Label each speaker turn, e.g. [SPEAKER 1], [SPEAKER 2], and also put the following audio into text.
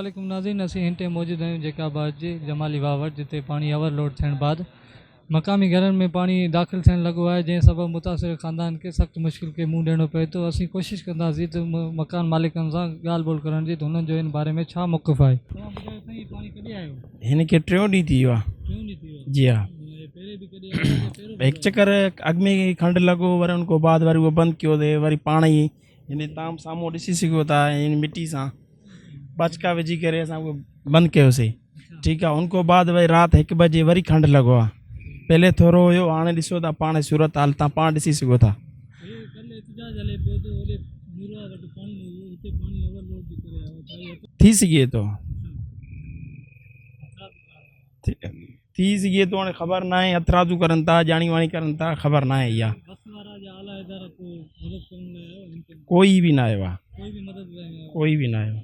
[SPEAKER 1] वालेकुम नाज़रीन, असीं हिते मौजूद आहियूं जेकाबाद जे जमाली वाह वटि, जिते पाणी ओवरलोड थियण बाद मक़ामी घरनि में पाणी दाख़िल थियण लॻो आहे, जंहिं सबबु मुतासिर ख़ानदान खे सख़्तु मुश्किल खे मुंहुं ॾियणो पए थो। असीं कोशिशि कंदासीं त मकान मालिकनि सां ॻाल्हि ॿोल करण जी, त हुननि जो इन बारे में छा मौक़िफ़ आहे। तव्हां ॿुधायो साईं, पाणी कॾहिं आयो?
[SPEAKER 2] हिन खे 3 ॾींहं थी वियो आहे।
[SPEAKER 1] 3 ॾींहं थी वियो?
[SPEAKER 2] जी हाँ,
[SPEAKER 1] पहिरें बि कॾहिं आयो या पहिरियों
[SPEAKER 2] एक चक्कर अॻ में खंड लॻो, वरी उन खां बाद वरी उहो बंदि कयो अथई, वरी पाण ई हिन ताम साम्हूं ॾिसी सघो था, हिन मिटी सां बचका विझी करे असां उहो बंदि कयोसीं। ठीकु आहे, उन खां बाद वरी राति 1 बजे वरी खंड लॻो आहे। पहले थोरो हुयो, हाणे ॾिसो था पाण सूरत हाल तव्हां पाण ॾिसी सघो था। थी सघे थो, थी सघे थो, हाणे ख़बर न आहे, हथराजू करनि था, जाणी वाणी करनि था, ख़बर न आहे इहा। कोई बि न आयो आहे, कोई बि न आयो।